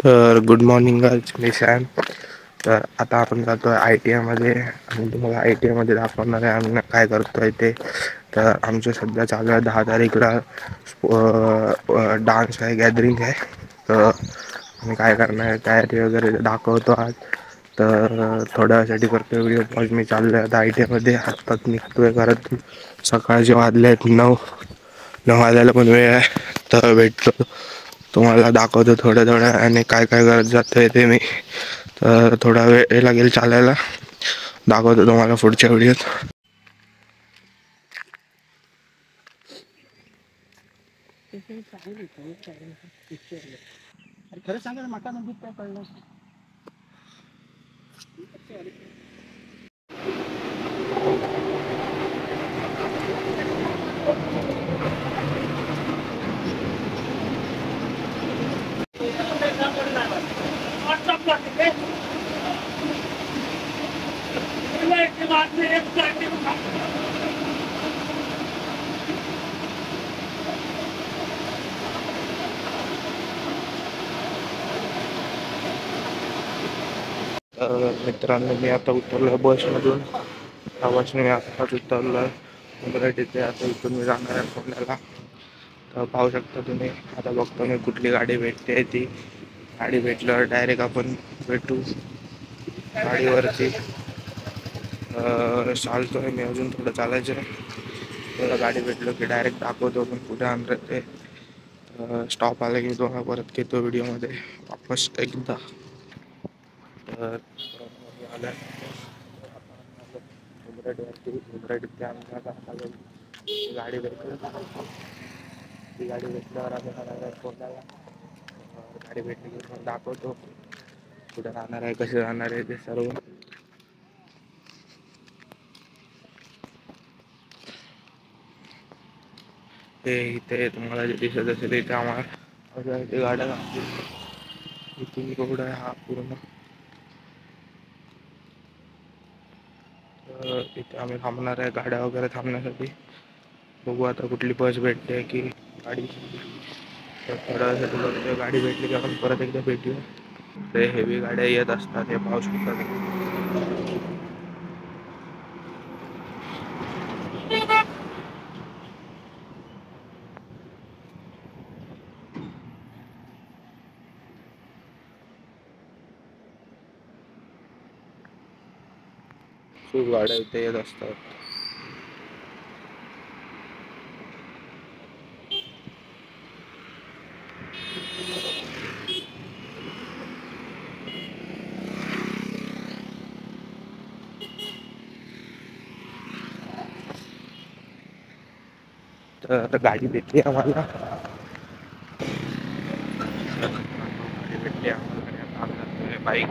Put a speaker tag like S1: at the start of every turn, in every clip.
S1: तर good morning girls, मी Sam. तर आता आपण जातो आहे आय टी आयमध्ये आणि तुम्हाला आय टी आयमध्ये दाखवणार आहे आम्ही काय करतो आहे ते. तर आमचं सध्या चालू आहे 10 तारीखला डान्स आहे, गॅदरिंग आहे. तर आम्ही काय करणार आहे तयारी वगैरे दाखवतो आज. तर थोड्या वेळासाठी करतो व्हिडिओ पॉज. मी चाललो आहे आता आय टी आयमध्ये. आत्ताच निघतो आहे घरातून. सकाळचे वाजले आहेत 9 वाजायला पण वेळ आहे. तर भेटतो तुम्हाला, दाखवतो थोड्या आणि काय काय करत जातं आहे ते मी. तर थोडा वेळ लागेल चालायला, दाखवतो तुम्हाला पुढच्या व्हिडिओत. खरं सांगा माका नंतर काय कळलं. मित्रांनो, मी आता उतरलो आहे बसमधून. त्या बसने मी आत्ताच उतरलो आहे मराठीचे. आता इथून मी जाणार आहे पुण्याला. तर पाहू शकता तुम्ही. आता बघतो मी कुठली गाडी भेटते. ती गाडी भेटल्यावर डायरेक्ट आपण भेटू गाडीवरती. चालतो आहे मी, अजून थोडं चालायचं आहे. मला गाडी भेटलो की डायरेक्ट दाखवतो पण कुठे आणलं ते. स्टॉप आला की तुम्हाला परत घेतो व्हिडिओमध्ये वापस एकदा. तर गाडी भेटली. ती गाडी भेटल्यावर आम्ही राहणार आहे कोणाला. गाडी भेटली की मग दाखवतो कुठे राहणार आहे, कसे राहणार आहे ते सर्व. ते इथे तुम्हाला जे दिसत असेल इथे आम्हाला इथे गाड्या लागतील. इथून रोड आहे हा पूर्ण. तर इथे आम्ही थांबणार आहे गाड्या वगैरे थांबण्यासाठी. बघू आता कुठली बस भेटते की गाडी. तर थोड्या वेळासाठी बघतोय, गाडी भेटली की आपण परत एकदा भेटूया. ते हेवी गाड्या येत असतात, हे पाऊस शकतात. खूप गाड्या इथे येत असतात. तर आता गाडी भेटली आम्हाला. गाडी भेटली आम्हाला. Bike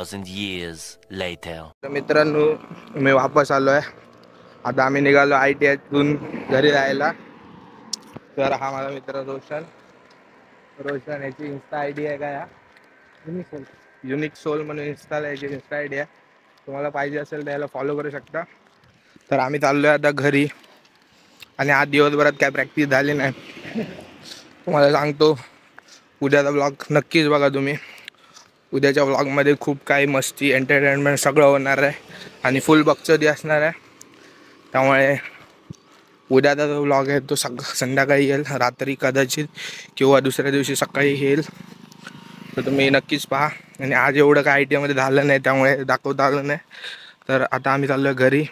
S2: years later.
S1: तर मित्रांनो, मी वापस आलो आहे. आता आम्ही निघालो आय टी आयतून घरी जायला. तर हा माझा मित्र रोशन. याची इन्स्टा आय डी आहे का, या युनिक सोल म्हणून याची इन्स्टा आय डी आहे. तुम्हाला पाहिजे असेल त्याला फॉलो करू शकता. तर आम्ही चाललो आहे आता घरी. आणि आज दिवसभरात काय प्रॅक्टिस झाली नाही. तुम्हाला सांगतो, उद्याचा ब्लॉग नक्कीच बघा तुम्ही. उद्याच्या व्लॉगमध्ये खूप काही मस्ती, एंटरटेनमेंट सगळं होणार आहे आणि फुल बकचोदी असणार आहे. त्यामुळे उद्याचा जो व्लॉग आहे तो संध्याकाळी येईल, रात्री कदाचित, किंवा दुसऱ्या दिवशी सकाळी येईल. तर तुम्ही नक्कीच पहा. आणि आज एवढं काय आय टी आयमध्ये झालं नाही त्यामुळे दाखवता आलं नाही. तर आता आम्ही चाललो आहे घरी.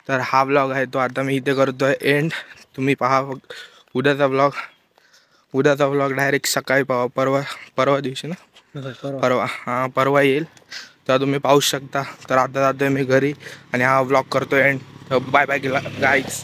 S1: तर हा व्लॉग आहे तो आता मी इथे करतो आहे एंड. तुम्ही पहा उद्याचा व्लॉग डायरेक्ट सकाळी परवा दिवशी ना, परवा येईल. तर तुम्ही पाहू शकता. तर आता जातोय मी घरी आणि हा व्लॉग करतो एंड. Bye bye guys.